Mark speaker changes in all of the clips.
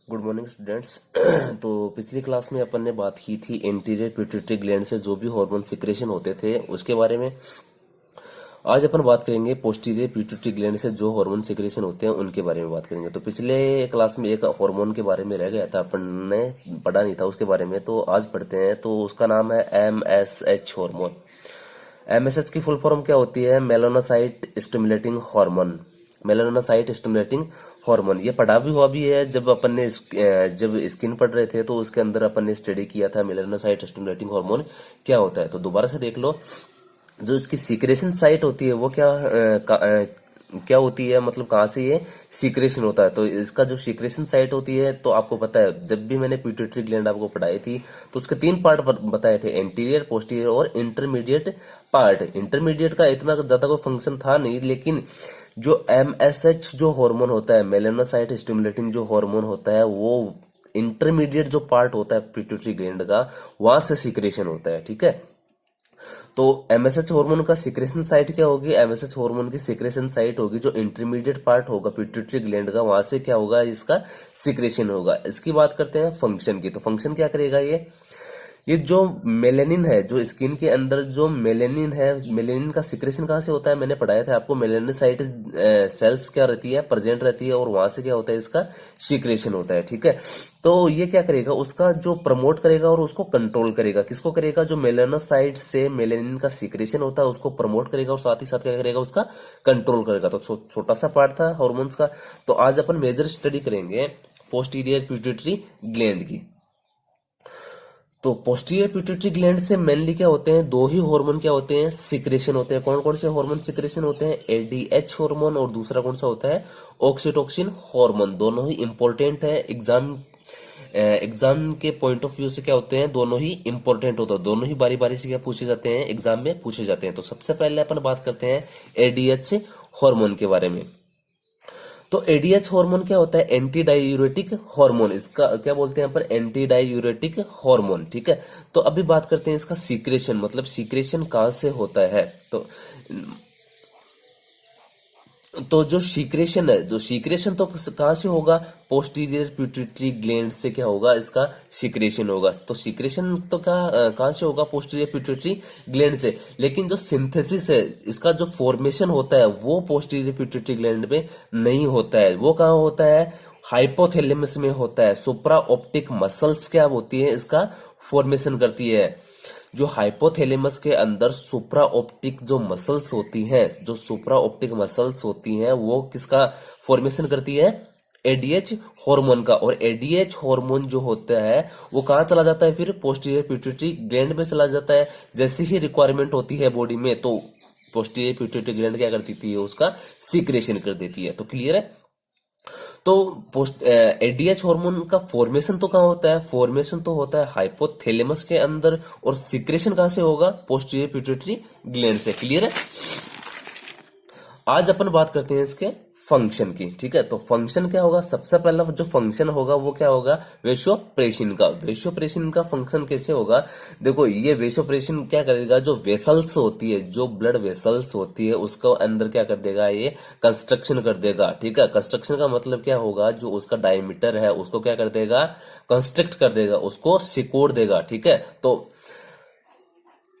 Speaker 1: Good morning students. तो पिछली class में अपन ने बात की थी एंटीरियर पिट्यूटरी ग्लैंड से जो भी हार्मोन सिक्रेशन होते थे उसके बारे में। आज अपन बात करेंगे पोस्टीरियर पिट्यूटरी ग्लैंड से जो हार्मोन सिक्रेशन होते हैं उनके बारे में बात करेंगे। तो पिछले क्लास में एक हार्मोन के बारे में रह गया था, अपन ने पढ़ा नहीं था उसके बारे में, तो आज पढ़ते हैं। तो उसका नाम है MSH हार्मोन। MSH की फुल फॉर्म क्या होती है? Melanocyte stimulating hormone. Melanocyte stimulating hormone ये पढ़ा भी हुआ भी है। जब अपन ने जब स्किन पढ़ रहे थे तो उसके अंदर अपन ने स्टडी किया था मेलानोसाइट स्टिमुलेटिंग हार्मोन क्या होता है। तो दोबारा से देख लो, जो इसकी सीक्रेशन साइट होती है वो क्या होती है, मतलब कहाँ से ये सीक्रेशन होता है। तो इसका जो सीक्रेशन साइट होती है, तो आपको पता है जब भी मैंने पिट्यूटरी ग्लैंड आपको पढ़ाई थी तो उसके 3 पार्ट बताए थे, एंटीरियर, पोस्टीरियर और इंटरमीडिएट पार्ट। इंटरमीडिएट का इतना ज्यादा कोई फंक्शन था नहीं, लेकिन जो MSH जो हार्मोन होता है, मेलानोसाइट स्टिमुलेटिंग जो हार्मोन होता है, वो इंटरमीडिएट जो पार्ट होता है पिट्यूटरी ग्लैंड का, वहां से सीक्रेशन होता है। ठीक है, तो MSH हार्मोन का सीक्रेशन साइट क्या होगी? MSH हार्मोन की सीक्रेशन साइट होगी जो इंटरमीडिएट पार्ट होगा पिट्यूटरी ग्लैंड का, वहां से क्या होगा? इसका सीक्रेशन होगा। इसकी बात करते हैं फंक्शन की। तो फंक्शन क्या करेगा ये जो मेलेनिन है, जो स्किन के अंदर जो मेलेनिन है, मेलेनिन का सिक्रेशन कहाँ से होता है? मैंने पढ़ाया था आपको, मेलेनोसाइट सेल्स क्या रहती है, प्रेजेंट रहती है, और वहां से क्या होता है? इसका सिक्रेशन होता है। ठीक है, तो ये क्या करेगा? उसका जो प्रमोट करेगा और उसको कंट्रोल करेगा। किसको करेगा? जो मेलेनोसाइट से मेलेनिन का सिक्रेशन होता है उसको प्रमोट करेगा और साथ ही साथ क्या करेगा? उसका कंट्रोल करेगा। तो छोटा सा पार्ट था हॉर्मोन्स का। तो आज अपन मेजर स्टडी करेंगे पोस्टीरियर पिट्यूटरी ग्लैंड की। तो पोस्टीरियर पिट्यूटरी ग्लैंड से मेनली क्या होते हैं? 2 ही हार्मोन क्या होते हैं? सिक्रेशन होते हैं। कौन कौन से हार्मोन सिक्रेशन होते हैं? ADH हार्मोन, और दूसरा कौन सा होता है? Oxytocin hormone. दोनों ही इंपॉर्टेंट है। एग्जाम के पॉइंट ऑफ व्यू से क्या होते हैं? दोनों ही इंपॉर्टेंट होते हैं। दोनों ही बारी बारी से क्या पूछे जाते हैं? एग्जाम में पूछे जाते हैं। तो सबसे पहले अपन बात करते हैं ADH हार्मोन के बारे में। तो एडीएच हार्मोन क्या होता है? Anti diuretic hormone. इसका क्या बोलते हैं पर? Anti diuretic hormone. ठीक है, तो अभी बात करते हैं इसका सीक्रेशन, मतलब सीक्रेशन कहां से होता है। तो जो सीक्रेशन है, जो सीक्रेशन तो कहां से होगा? पोस्टीरियर पिट्यूटरी ग्लैंड से क्या होगा? इसका सीक्रेशन होगा। तो सीक्रेशन तो कहां से होगा? पोस्टीरियर पिट्यूटरी ग्लैंड से। लेकिन जो सिंथेसिस है, इसका जो फॉर्मेशन होता है वो पोस्टीरियर पिट्यूटरी ग्लैंड में नहीं होता है। वो कहां होता है? हाइपोथैलेमस में होता है। सुप्रा ऑप्टिक मसल्स क्या होती है? इसका फॉर्मेशन करती है। जो हाइपोथैलेमस के अंदर सुप्रा ऑप्टिक जो मसल्स होती हैं, जो सुप्रा ऑप्टिक मसल्स होती हैं, वो किसका फॉर्मेशन करती है? एडीएच हार्मोन का। और एडीएच हार्मोन जो होता है वो कहां चला जाता है? फिर पोस्टीरियर पिट्यूटरी ग्लैंड में चला जाता है। जैसे ही रिक्वायरमेंट होती है बॉडी में, तो पोस्टीरियर पिट्यूटरी ग्लैंड क्या कर देती है? उसका सीक्रेशन कर देती है। तो क्लियर है? तो पोस्ट एडीएच हार्मोन का फॉर्मेशन तो कहाँ होता है? फॉर्मेशन तो होता है हाइपोथैलेमस के अंदर, और सिक्रेशन कहां से होगा? पोस्टीरियर पिट्यूटरी ग्लैंड से। क्लियर है? आज अपन बात करते हैं इसके फंक्शन की। ठीक है, तो फंक्शन क्या होगा? सबसे पहला जो फंक्शन होगा वो क्या होगा? वेसोप्रेसिन का। वेसोप्रेसिन का फंक्शन कैसे होगा? देखो, ये वेसोप्रेसिन क्या करेगा? जो वेसल्स होती है, जो ब्लड वेसल्स होती है, उसको अंदर क्या कर देगा? ये कंस्ट्रक्शन कर देगा। ठीक है, कंस्ट्रक्शन का मतलब क्या होगा? जो उसका डायमीटर है उसको क्या कर देगा? कंस्ट्रक्ट कर देगा, उसको सिकोड़ देगा। ठीक है, तो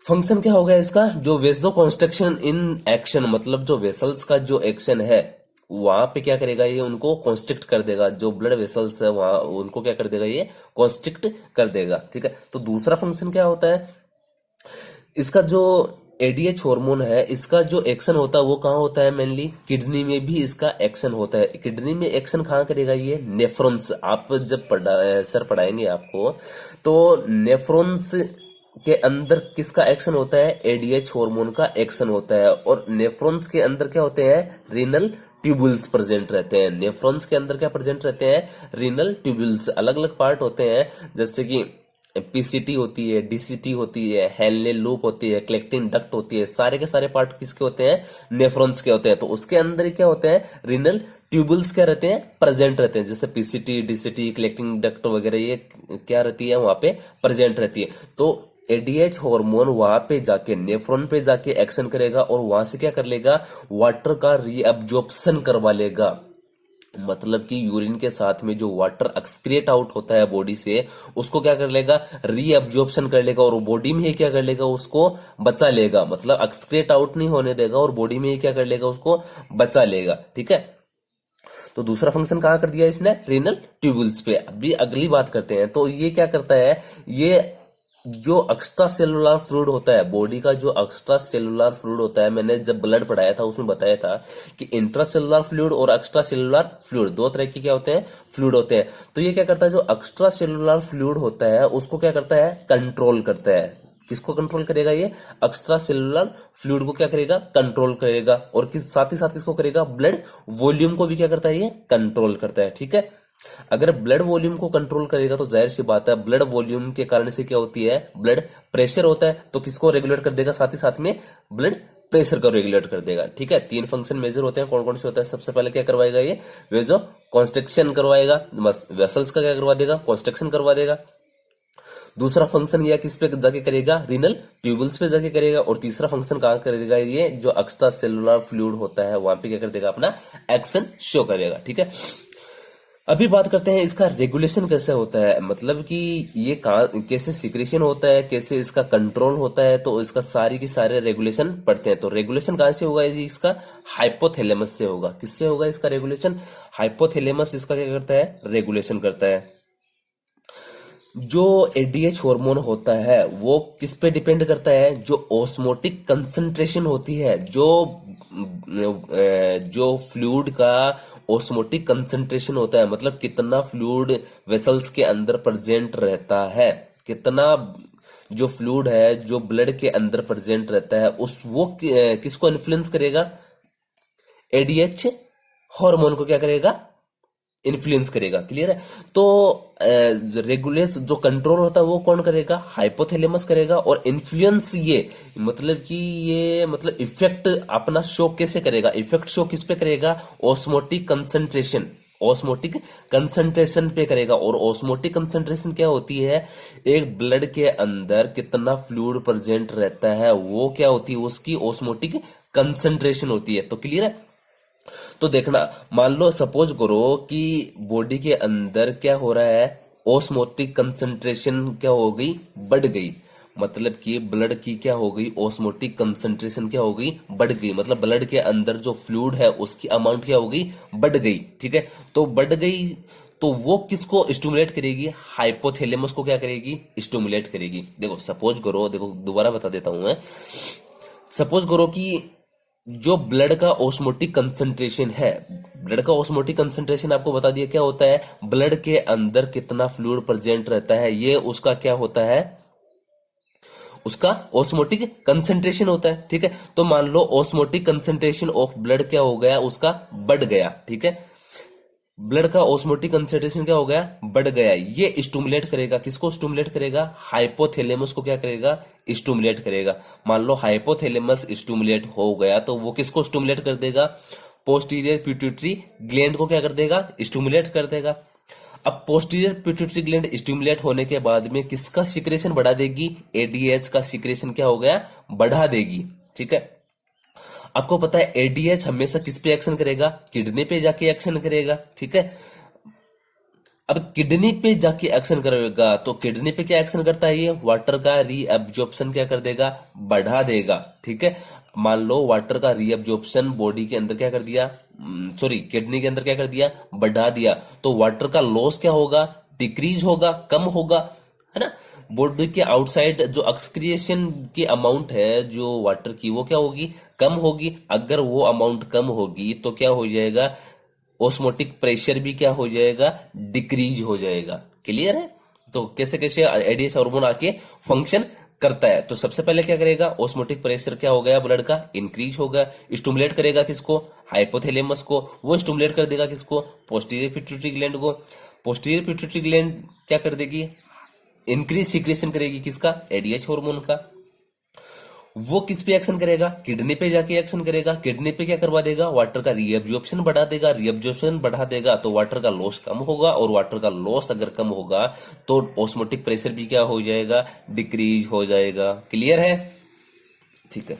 Speaker 1: फंक्शन क्या होगा इसका? जो वेसो कॉन्स्ट्रक्शन इन एक्शन, मतलब जो वेसल्स का जो एक्शन है वहां पे क्या करेगा? ये उनको कॉन्स्ट्रिक्ट कर देगा। जो ब्लड वेसल्स है वहां उनको क्या कर देगा? ये कॉन्स्ट्रिक्ट कर देगा। ठीक है, तो दूसरा फंक्शन क्या होता है इसका? जो एडीएच हार्मोन है, इसका जो एक्शन होता है वो कहाँ होता है? मेनली किडनी में भी इसका एक्शन होता है। किडनी में एक्शन कहाँ करेगा? ये नेफ्रॉन्स। आप जब सर पढ़ाएंगे आपको, तो नेफ्रॉन्स के अंदर किसका एक्शन होता है? एडीएच हार्मोन का एक्शन होता है। और नेफ्रॉन्स के अंदर क्या होते हैं? रीनल ट्यूबुल्स प्रेजेंट रहते हैं। नेफ्रॉन्स के अंदर क्या प्रेजेंट रहते हैं? Renal tubules. अलग अलग पार्ट होते हैं, जैसे कि पीसीटी होती है, डीसीटी होती है, हेनले लूप होती है, कलेक्टिंग डक्ट होती है। सारे के सारे पार्ट किसके होते हैं? नेफ्रॉन्स के होते हैं। तो उसके अंदर क्या होते हैं? रीनल ट्यूबुल्स क्या रहते हैं? प्रेजेंट रहते हैं। जैसे पीसीटी, डीसीटी, कलेक्टिंग डक्ट वगैरह ये क्या रहती है? वहां पे प्रेजेंट रहती है। तो एडीएच हार्मोन वहां पे जाके नेफ्रॉन पे जाके एक्शन करेगा और वहां से क्या कर लेगा? वाटर का रीअब्जॉर्प्शन करवा लेगा। मतलब कि यूरिन के साथ में जो वाटर एक्सक्रिएट आउट होता है बॉडी से, उसको क्या कर लेगा, रीअब्जॉर्प्शन कर लेगा, और बॉडी में ही क्या कर लेगा, उसको बचा लेगा। मतलब एक्सक्रिएट आउट नहीं होने देगा और बॉडी में ही क्या कर लेगा, उसको बचा लेगा। ठीक है, तो दूसरा फंक्शन कहाँ कर दिया इसने, रीनल ट्यूबुल्स पे। अभी अगली बात करते हैं। तो ये क्या करता है, ये जो एक्स्ट्रा सेलुलर फ्लूइड होता है, बॉडी का जो एक्स्ट्रा सेलुलर फ्लूइड होता है, मैंने जब ब्लड पढ़ाया था उसमें बताया था कि इंट्रा सेलुलर फ्लूइड और एक्स्ट्रा सेलुलर फ्लूइड दो तरह के क्या होते हैं, फ्लूइड होते हैं। तो ये क्या करता है, जो एक्स्ट्रा सेलुलर फ्लूइड होता है उसको क्या करता है, कंट्रोल करता है। किसको कंट्रोल करेगा, ये एक्स्ट्रा सेलुलर फ्लूइड को क्या करेगा, कंट्रोल करेगा। और किस साथ ही साथ किसको करेगा, ब्लड वॉल्यूम को भी क्या करता है, ये कंट्रोल करता है। ठीक है, अगर ब्लड वॉल्यूम को कंट्रोल करेगा तो जाहिर सी बात है ब्लड वॉल्यूम के कारण से क्या होती है, ब्लड प्रेशर होता है, तो किसको रेगुलेट कर देगा, साथ ही साथ में ब्लड प्रेशर को रेगुलेट कर देगा। ठीक है, तीन फंक्शन मेजर होते हैं, कौन कौन से होता है। सबसे पहले क्या करवाएगा ये, वे जो कॉन्स्ट्रक्शन करवाएगा, वेसल्स का क्या करवा देगा, कॉन्स्ट्रक्शन करवा देगा। दूसरा फंक्शन यह किस पे जाके करेगा, रीनल ट्यूबुल्स पे जाके करेगा। और तीसरा फंक्शन कहां करेगा, ये जो एक्स्ट्रा सेलुलर फ्लूइड होता है वहां पे क्या कर देगा, अपना एक्शन शो करेगा। ठीक है, अभी बात करते हैं इसका रेगुलेशन कैसे होता है, मतलब कि ये कैसे सिक्रेशन होता है, कैसे इसका कंट्रोल होता है। तो इसका सारी की सारे रेगुलेशन पढ़ते हैं। तो रेगुलेशन कहां से होगा जी, इसका हाइपोथैलेमस से होगा। किससे होगा इसका रेगुलेशन, हाइपोथैलेमस इसका क्या करता है, रेगुलेशन करता है। जो एडीएच हार्मोन होता है वो किस पे डिपेंड करता है, जो ऑस्मोटिक कंसंट्रेशन होती है, जो फ्लूइड का ऑस्मोटिक कंसंट्रेशन होता है, मतलब कितना फ्लूइड वेसल्स के अंदर प्रेजेंट रहता है, कितना जो फ्लूइड है जो ब्लड के अंदर प्रेजेंट रहता है, उस वो किसको इन्फ्लुएंस करेगा, एडीएच हार्मोन को क्या करेगा, इन्फ्लुएंस करेगा। क्लियर है, तो रेगुलेट जो कंट्रोल होता है वो कौन करेगा, हाइपोथैलेमस करेगा। और इन्फ्लुएंस ये मतलब कि ये मतलब इफेक्ट अपना शो कैसे करेगा, इफेक्ट शो किस पे करेगा, ऑस्मोटिक कंसंट्रेशन, ऑस्मोटिक कंसंट्रेशन पे करेगा। और ऑस्मोटिक कंसंट्रेशन क्या होती है, एक ब्लड के अंदर कितना फ्लूइड प्रेजेंट रहता है वो क्या होती है, उसकी ऑस्मोटिक कंसंट्रेशन होती है। तो क्लियर है, तो देखना, मान लो सपोज करो कि बॉडी के अंदर क्या हो रहा है, ऑस्मोटिक कंसंट्रेशन क्या हो गई, बढ़ गई। मतलब कि ब्लड की क्या हो गई, ऑस्मोटिक कंसंट्रेशन क्या हो गई, बढ़ गई। मतलब ब्लड के अंदर जो फ्लूइड है उसकी अमाउंट क्या हो गई, बढ़ गई। ठीक है, तो बढ़ गई तो वो किसको स्टिमुलेट करेगी, हाइपोथैलेमस को क्या करेगी, स्टिमुलेट करेगी। देखो सपोज करो, देखो दोबारा बता देता हूं मैं। सपोज करो कि जो ब्लड का ऑस्मोटिक कंसंट्रेशन है, ब्लड का ऑस्मोटिक कंसंट्रेशन आपको बता दिया क्या होता है, ब्लड के अंदर कितना फ्लूइड प्रेजेंट रहता है ये उसका क्या होता है, उसका ऑस्मोटिक कंसंट्रेशन होता है। ठीक है, तो मान लो ऑस्मोटिक कंसंट्रेशन ऑफ ब्लड क्या हो गया, उसका बढ़ गया। ठीक है, ब्लड का ऑस्मोटिक कंसंट्रेशन क्या हो गया, बढ़ गया। ये स्टिमुलेट करेगा, किसको स्टिमुलेट करेगा, हाइपोथैलेमस को क्या करेगा, स्टिमुलेट करेगा। मान लो हाइपोथैलेमस स्टिमुलेट हो गया तो वो किसको स्टिमुलेट कर देगा, पोस्टीरियर पिट्यूटरी ग्लैंड को क्या कर देगा, स्टिमुलेट कर देगा। अब पोस्टीरियर पिट्यूटरी ग्लैंड स्टिमुलेट होने के बाद में किसका सिक्रेशन बढ़ा देगी, एडीएच का सिक्रेशन क्या हो गया, बढ़ा देगी। ठीक है, आपको पता है एडीएच हमेशा किस पे एक्शन करेगा, किडनी पे जाके एक्शन करेगा। ठीक है, अब किडनी पे जाके एक्शन करेगा तो किडनी पे क्या एक्शन करता है, ये वाटर का रीअब्जॉर्प्शन क्या कर देगा, बढ़ा देगा। ठीक है, मान लो वाटर का रीअब्जॉर्प्शन बॉडी के अंदर क्या कर दिया, सॉरी किडनी के अंदर क्या कर दिया, बढ़ा दिया, तो वाटर का लॉस क्या होगा, डिक्रीज होगा, कम होगा, है ना। बॉडी के आउटसाइड जो एक्सक्रिएशन की अमाउंट है जो वाटर की वो क्या होगी, कम होगी। अगर वो अमाउंट कम होगी तो क्या हो जाएगा, ऑस्मोटिक प्रेशर भी क्या हो जाएगा, डिक्रीज हो जाएगा। क्लियर है, तो कैसे कैसे एडीएच हार्मोन आके फंक्शन करता है। तो सबसे पहले क्या करेगा, ऑस्मोटिक प्रेशर क्या हो गया ब्लड का, इंक्रीज होगा, स्टिमुलेट करेगा किसको, हाइपोथैलेमस को, वो स्टिमुलेट कर देगा किसको, पोस्टीरियर पिट्यूटरी ग्लैंड को। पोस्टीरियर पिट्यूटरी ग्लैंड क्या कर देगी, इंक्रीज सिक्रेशन करेगी किसका, एडीएच हार्मोन का। वो किस पे एक्शन करेगा, किडनी पे जाके एक्शन करेगा। किडनी पे क्या करवा देगा, वाटर का रीअब्जॉर्प्शन बढ़ा देगा। रीअब्जॉर्प्शन बढ़ा देगा तो वाटर का लॉस कम होगा, और वाटर का लॉस अगर कम होगा तो ऑस्मोटिक प्रेशर भी क्या हो जाएगा, डिक्रीज हो जाएगा। क्लियर है, ठीक है।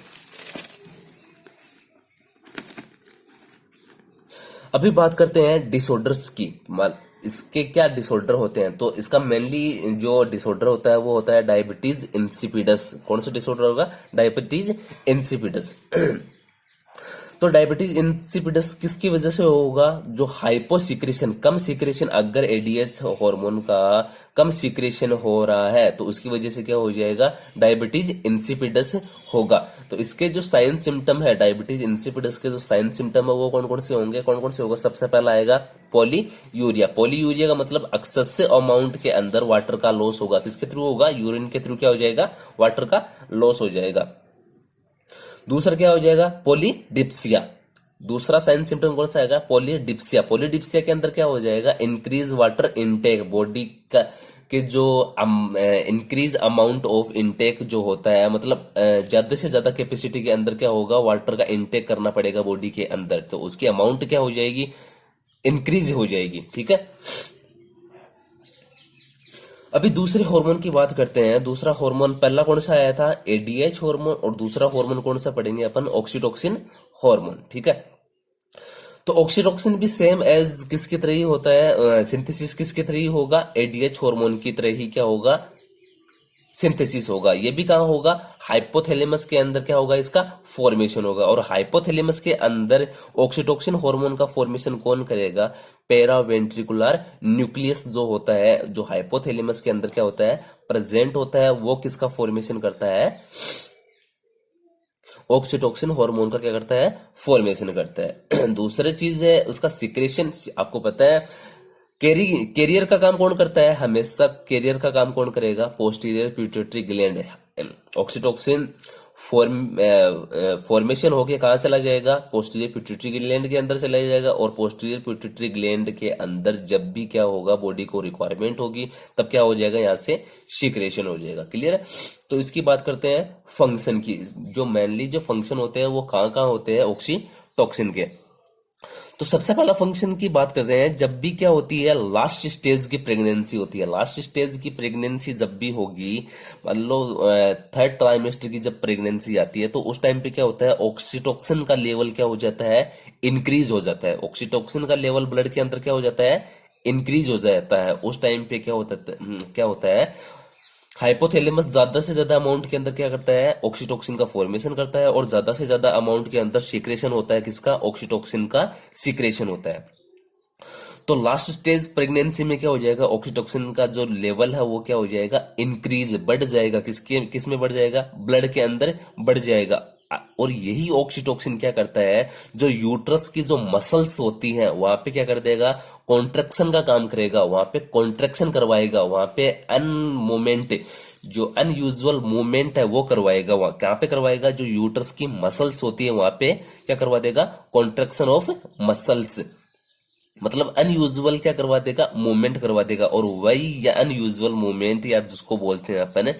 Speaker 1: अभी बात करते हैं डिसऑर्डर्स की। इसके क्या डिसऑर्डर होते हैं, तो इसका मेनली जो डिसऑर्डर होता है वो होता है डायबिटीज इंसिपिडस। कौन सा डिसऑर्डर होगा? Diabetes insipidus. तो डायबिटीज इंसिपिडस किसकी वजह से होगा? जो हाइपोसिक्रेशन, कम सिक्रेशन, अगर एडीएच हार्मोन का कम सिक्रेशन हो रहा है तो उसकी वजह से क्या हो जाएगा? डायबिटीज इंसिपिडस होगा। तो इसके जो साइन सिम्टम है, डायबिटीज इंसिपिडस के जो साइन सिम्टम है वो कौन कौन से होंगे? कौन कौन से होगा? सबसे पहला आएगा पॉलीयूरिया। पॉलीयूरिया का मतलब एक्सेसिव अमाउंट के अंदर वाटर का लॉस होगा। किसके थ्रू होगा? यूरिन के थ्रू क्या हो जाएगा? वाटर का लॉस हो जाएगा। दूसरा क्या हो जाएगा? पॉलीडिप्सिया। दूसरा साइन सिम्टम कौन सा आएगा? पॉलीडिप्सिया। पॉलीडिप्सिया के अंदर क्या हो जाएगा? इंक्रीज वाटर इनटेक, बॉडी का के जो इंक्रीज अमाउंट ऑफ इनटेक जो होता है, मतलब ज्यादा से ज्यादा कैपेसिटी के अंदर क्या होगा? वाटर का इनटेक करना पड़ेगा बॉडी के अंदर, तो उसकी अमाउंट क्या हो जाएगी? इंक्रीज हो जाएगी। ठीक है। अभी दूसरे हार्मोन की बात करते हैं। दूसरा हार्मोन पहला कौन सा आया था? ADH hormone. और दूसरा हार्मोन कौन सा पढ़ेंगे अपन? Oxytocin hormone. ठीक है। तो ऑक्सीटोसिन भी सेम एज किसकी तरह ही होता है, सिंथेसिस किसकी तरह ही होगा? एडीएच हार्मोन की तरह ही क्या होगा? सिंथेसिस होगा। ये भी कहाँ होगा? हाइपोथैलेमस के अंदर क्या होगा? इसका फॉर्मेशन होगा। और हाइपोथैलेमस के अंदर ऑक्सीटोसिन हार्मोन का फॉर्मेशन कौन करेगा? पेरावेंट्रिकुलर न्यूक्लियस जो होता है, जो हाइपोथैलेमस के अंदर क्या होता है? प्रेजेंट होता है, वो किसका फॉर्मेशन करता है? ऑक्सीटोसिन हार्मोन का क्या करता है? फॉर्मेशन करता है। दूसरी चीज है उसका सिक्रेशन। आपको पता है कैरियर का काम कौन करता है? हमेशा कैरियर का काम कौन करेगा? Posterior pituitary gland. Oxytocin formation होके कहाँ चला जाएगा? पोस्टीरियर पिट्यूटरी ग्लैंड के अंदर चला जाएगा। और पोस्टीरियर पिट्यूटरी ग्लैंड के अंदर जब भी क्या होगा? बॉडी को रिक्वायरमेंट होगी तब क्या हो जाएगा? यहाँ से सिक्रेशन हो जाएगा। क्लियर है। तो इसकी बात करते हैं फंक्शन की। जो मेनली जो फंक्शन होते हैं वो कहाँ कहाँ होते हैं ऑक्सीटोसिन के? तो सबसे पहला फंक्शन की बात कर रहे हैं। जब भी क्या होती है? लास्ट स्टेज की प्रेगनेंसी होती है। लास्ट स्टेज की प्रेगनेंसी जब भी होगी, मान लो थर्ड ट्राइमेस्टर की जब प्रेगनेंसी आती है, तो उस टाइम पे क्या होता है? ऑक्सीटोसिन का लेवल क्या हो जाता है? इंक्रीज हो जाता है। ऑक्सीटोसिन का लेवल ब्लड के अंदर क्या हो जाता है? इंक्रीज हो जाता है। उस टाइम पे क्या होता है? हाइपोथैलेमस ज्यादा से ज्यादा अमाउंट के अंदर क्या करता है? ऑक्सीटोसिन का फॉर्मेशन करता है। और ज्यादा से ज्यादा अमाउंट के अंदर सीक्रेशन होता है। किसका? ऑक्सीटोसिन का सीक्रेशन होता है। तो लास्ट स्टेज प्रेगनेंसी में क्या हो जाएगा? ऑक्सीटोसिन का जो लेवल है वो क्या हो जाएगा? इंक्रीज, बढ़ जाएगा। किस में बढ़ जाएगा? ब्लड के अंदर बढ़ जाएगा। और यही ऑक्सीटोसिन क्या करता है? जो यूट्रस की जो मसल्स होती हैं वहां पे क्या कर देगा? कॉन्ट्रेक्शन का काम करेगा। वहां पे कॉन्ट्रेक्शन करवाएगा। वहां पे मूवमेंट, जो अनयूजुअल मूवमेंट है वो करवाएगा। वहां कहां पे करवाएगा? जो यूट्रस की मसल्स होती है वहां पे क्या करवा देगा? कॉन्ट्रेक्शन ऑफ मसल्स, मतलब अनयूजुअल क्या करवा देगा? मूवमेंट करवा देगा। और वही या अनयूजुअल मूवमेंट या जिसको बोलते हैं अपन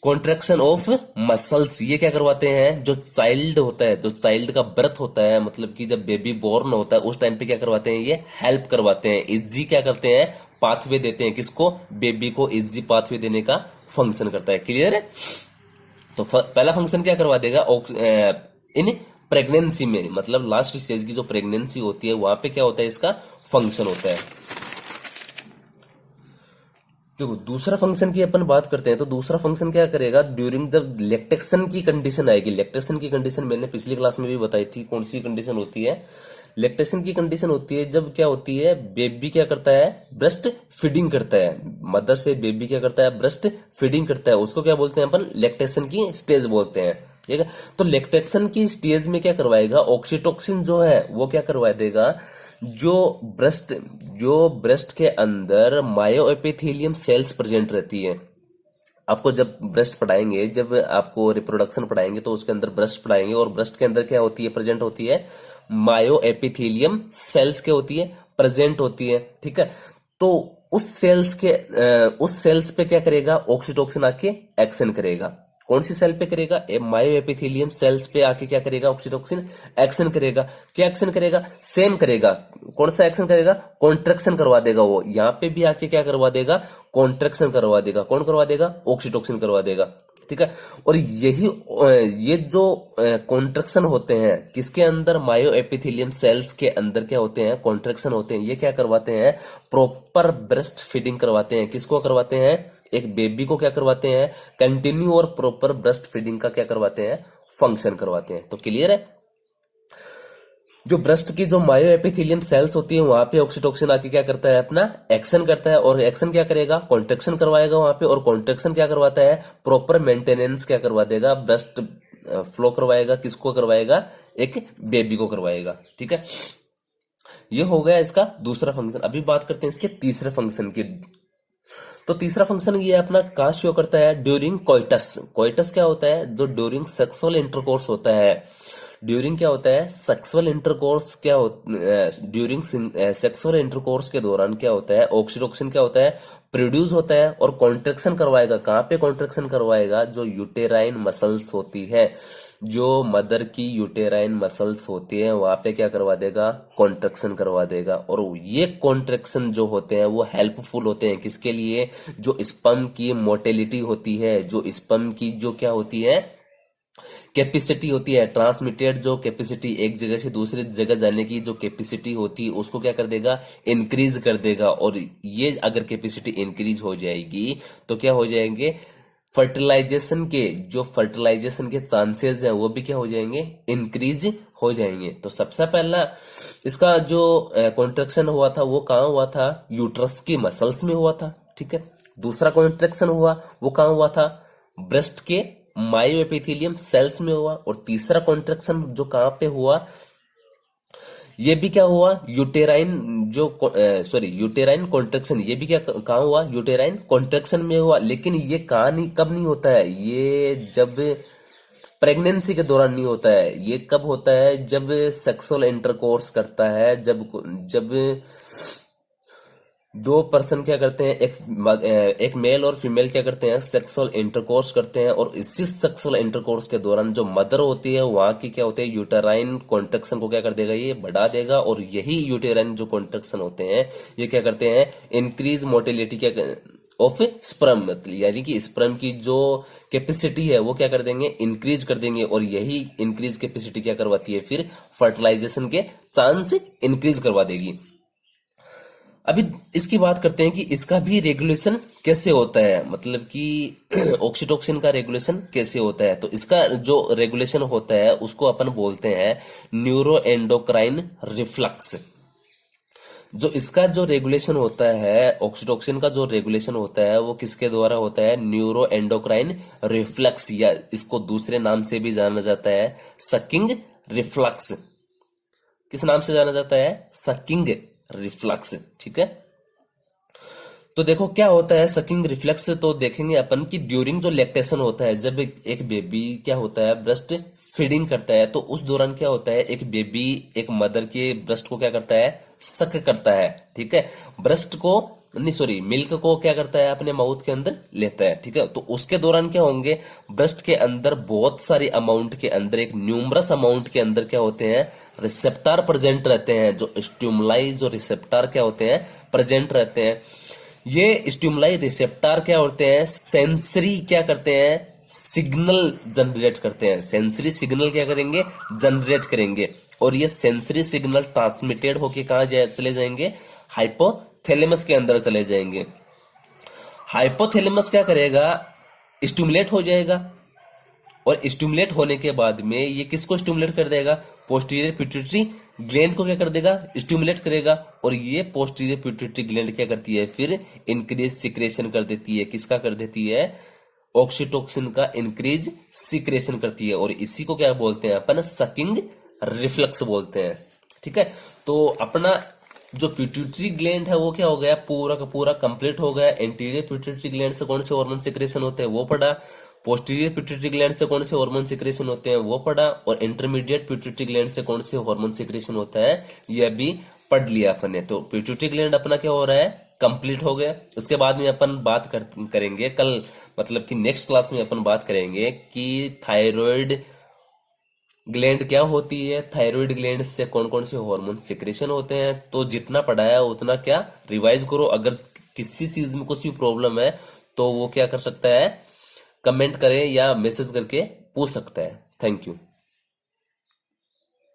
Speaker 1: कॉन्ट्रेक्शन ऑफ मसल्स, ये क्या करवाते हैं? जो चाइल्ड होता है, जो चाइल्ड का बर्थ होता है, मतलब कि जब बेबी बोर्न होता है उस टाइम पे क्या करवाते हैं? ये हेल्प करवाते हैं। इजी क्या करते हैं? पाथवे देते हैं। किसको? बेबी को इजी पाथवे देने का फंक्शन करता है। क्लियर है। तो पहला फंक्शन क्या करवा देगा? इन प्रेगनेंसी में, मतलब लास्ट स्टेज की जो प्रेगनेंसी होती है वहां पे क्या होता है? इसका फंक्शन होता है। देखो दूसरा फंक्शन की अपन बात करते हैं तो दूसरा फंक्शन क्या करेगा? ड्यूरिंग जब लैक्टेशन की कंडीशन आएगी। लैक्टेशन की कंडीशन मैंने पिछली क्लास में भी बताई थी। कौन सी कंडीशन होती है? लैक्टेशन की कंडीशन होती है जब क्या होती है? बेबी क्या करता है? ब्रेस्ट फीडिंग करता है। मदर से बेबी क्या करता है? ब्रेस्ट फीडिंग करता है। उसको क्या बोलते हैं अपन? लैक्टेशन की स्टेज बोलते हैं। ठीक है। तो लैक्टेशन की स्टेज में क्या करवाएगा? ऑक्सीटोसिन जो है वो क्या करवा देगा? जो ब्रेस्ट के अंदर मायोएपिथेलियम सेल्स प्रेजेंट रहती है। आपको जब ब्रेस्ट पढ़ाएंगे, जब आपको रिप्रोडक्शन पढ़ाएंगे तो उसके अंदर ब्रेस्ट पढ़ाएंगे। और ब्रेस्ट के अंदर क्या होती है? प्रेजेंट होती है मायोएपिथेलियम सेल्स क्या होती है? प्रेजेंट होती है। ठीक है। तो उस सेल्स पे क्या करेगा? ऑक्सीटोसिन आके एक्शन करेगा। कौन सी सेल पे करेगा? मायोएपिथेलियम सेल्स पे आके क्या करेगा? ऑक्सीटोसिन एक्शन करेगा। क्या एक्शन करेगा? सेम करेगा। कौन सा एक्शन करेगा? कॉन्ट्रेक्शन करवा देगा। वो यहां पे भी आके क्या करवा देगा? कॉन्ट्रेक्शन करवा देगा। कौन करवा देगा? ऑक्सीटोसिन करवा देगा। ठीक है। और यही ये जो कॉन्ट्रैक्शन होते हैं किसके अंदर, मायो एपिथेलियम सेल्स के अंदर क्या होते हैं, कॉन्ट्रैक्शन होते हैं। ये क्या करवाते हैं, प्रॉपर ब्रेस्ट फीडिंग करवाते हैं। किसको करवाते हैं, एक बेबी को क्या करवाते हैं, कंटिन्यू और प्रॉपर ब्रेस्ट फीडिंग का क्या करवाते हैं, फंक्शन करवाते हैं। तो क्लियर है। जो ब्रेस्ट की जो मायो एपिथेलियम सेल्स होती है वहां पे ऑक्सीटोसिन आके क्या करता है, अपना एक्शन करता है। और एक्शन क्या करेगा, कॉन्ट्रेक्शन करवाएगा वहां पे। और कॉन्ट्रेक्शन क्या करवाता है, प्रॉपर मेंटेनेंस क्या करवा देगा, ब्रेस्ट फ्लो करवाएगा। किसको करवाएगा, एक बेबी को करवाएगा। ठीक है, ये हो गया इसका दूसरा फंक्शन। अभी बात करते हैं इसके तीसरे फंक्शन की। तो तीसरा फंक्शन ये अपना कहाँ शो करता है, ड्यूरिंग कोइटस। कोइटस क्या होता है, जो ड्यूरिंग सेक्सुअल इंटरकोर्स होता है। ड्यूरिंग क्या होता है, सेक्सुअल इंटरकोर्स क्या ड्यूरिंग सेक्सुअल इंटरकोर्स के दौरान क्या होता है, ऑक्सीटोसिन क्या होता है, प्रोड्यूस होता है। और कॉन्ट्रेक्शन करवाएगा, कहाँ पे कॉन्ट्रेक्शन करवाएगा, जो यूटेराइन मसल्स होती है, जो मदर की यूटेराइन मसल्स होती है वहां पे क्या करवा देगा, कॉन्ट्रेक्शन करवा देगा। और ये कॉन्ट्रेक्शन जो होते हैं वो हेल्पफुल होते हैं किसके लिए, जो स्पर्म की मोटेलिटी होती है, जो स्पर्म की जो क्या होती है, कैपेसिटी होती है, ट्रांसमिटेड जो कैपेसिटी, एक जगह से दूसरी जगह जाने की जो कैपेसिटी होती है उसको क्या कर देगा, इंक्रीज कर देगा। और ये अगर कैपेसिटी इंक्रीज हो जाएगी तो क्या हो जाएंगे, फर्टिलाइजेशन के चांसेस हैं वो भी क्या हो जाएंगे, इंक्रीज हो जाएंगे। तो सबसे पहला इसका जो कॉन्ट्रेक्शन हुआ था वो कहाँ हुआ था, यूट्रस की मसल्स में हुआ था। ठीक है, दूसरा कॉन्ट्रेक्शन हुआ वो कहाँ हुआ था, ब्रेस्ट के मायोएपिथेलियम सेल्स में हुआ। और तीसरा कॉन्ट्रेक्शन जो कहां पे हुआ, ये भी क्या हुआ, यूटेराइन जो यूटेराइन कॉन्ट्रेक्शन, ये भी क्या कहां हुआ, यूटेराइन कॉन्ट्रेक्शन में हुआ। लेकिन ये कहां नहीं, कब नहीं होता है, ये जब प्रेगनेंसी के दौरान नहीं होता है। ये कब होता है, जब सेक्सुअल इंटरकोर्स करता है, जब दो पर्सन क्या करते हैं, एक मेल और फीमेल क्या करते हैं, सेक्सुअल इंटरकोर्स करते हैं। और इसी सेक्सुअल इंटरकोर्स के दौरान जो मदर होती है वहां की क्या होती है, यूटेराइन कॉन्ट्रेक्शन को क्या कर देगा, ये बढ़ा देगा। और यही यूटेराइन जो कॉन्ट्रेक्शन होते हैं ये क्या करते हैं, इंक्रीज मोटिलिटी क्या ऑफ स्पर्म, यानी कि स्पर्म की जो कैपेसिटी है वो क्या कर देंगे, इंक्रीज कर देंगे। और यही इंक्रीज कैपेसिटी क्या करवाती है, फिर फर्टिलाइजेशन के चांस इंक्रीज करवा देगी। अभी इसकी बात करते हैं कि इसका भी रेगुलेशन कैसे होता है, मतलब कि ऑक्सीटोसिन का रेगुलेशन कैसे होता है। तो इसका जो रेगुलेशन होता है उसको अपन बोलते हैं न्यूरो एंडोक्राइन रिफ्लक्स। जो इसका जो रेगुलेशन होता है, ऑक्सीटोसिन का जो रेगुलेशन होता है वो किसके द्वारा होता है, न्यूरो एंडोक्राइन रिफ्लक्स, या इसको दूसरे नाम से भी जाना जाता है सकिंग रिफ्लक्स। किस नाम से जाना जाता है, सकिंग रिफ्लक्स। ठीक है, तो देखो क्या होता है सकिंग रिफ्लेक्स। तो देखेंगे अपन कि ड्यूरिंग जो लैक्टेशन होता है, जब एक बेबी क्या होता है, ब्रेस्ट फीडिंग करता है, तो उस दौरान क्या होता है, एक बेबी एक मदर के ब्रेस्ट को क्या करता है, सक करता है। ठीक है, ब्रेस्ट को नहीं, सॉरी, मिल्क को क्या करता है, अपने माउथ के अंदर लेता है। ठीक है, तो उसके दौरान क्या होंगे, ब्रेस्ट के अंदर बहुत सारी अमाउंट के अंदर, एक न्यूमरस अमाउंट के अंदर क्या होते हैं, रिसेप्टर प्रेजेंट रहते हैं। जो स्टिमुलाई, जो रिसेप्टर क्या होते हैं, प्रेजेंट रहते हैं। ये स्टिमुलाई रिसेप्टर क्या होते हैं, सेंसरी क्या करते हैं, सिग्नल जनरेट करते हैं। सेंसरी सिग्नल क्या करेंगे, जनरेट करेंगे। और ये सेंसरी सिग्नल ट्रांसमिटेड होके कहा चले जाएंगे, हाइपोथैलेमस के अंदर चले जाएंगे। हाइपोथैलेमस क्या करेगा, स्टिमुलेट हो जाएगा। और स्टिमुलेट होने के बाद में ये किसको स्टिमुलेट कर देगा, पोस्टीरियर पिट्यूटरी ग्लैंड को क्या कर देगा, स्टिमुलेट करेगा। और ये पोस्टीरियर पिट्यूटरी ग्लैंड क्या करती है, फिर इंक्रीज सिक्रेशन कर देती है। किसका कर देती है, ऑक्सीटोसिन का इंक्रीज सिक्रेशन करती है। और इसी को क्या बोलते हैं अपन, सकिंग रिफ्लक्स बोलते हैं। ठीक है, तो अपना जो पिट्यूटरी ग्लैंड है वो क्या हो गया, पूरा का पूरा कंप्लीट हो गया। एंटीरियर पिट्यूटरी ग्लैंड से कौन से हार्मोन सिक्रेशन होते हैं वो पढ़ा, पोस्टीरियर पिट्यूटरी ग्लैंड से कौन से हार्मोन सिक्रेशन होते हैं वो पढ़ा, और इंटरमीडिएट पिट्यूटरी ग्लैंड से कौन से हार्मोन सिक्रेशन होता है यह भी पढ़ लिया अपन ने। तो पिट्यूटरी ग्लैंड अपना क्या हो रहा है, कंप्लीट हो गया। उसके बाद में अपन बात करेंगे कल, मतलब कि नेक्स्ट क्लास में अपन बात करेंगे कि थायराइड ग्लैंड क्या होती है, थायराइड ग्लैंड से कौन कौन से हार्मोन सिक्रेशन होते हैं। तो जितना पढ़ाया उतना क्या रिवाइज करो। अगर किसी चीज में कुछ भी प्रॉब्लम है तो वो क्या कर सकता है, कमेंट करें या मैसेज करके पूछ सकता है। Thank you.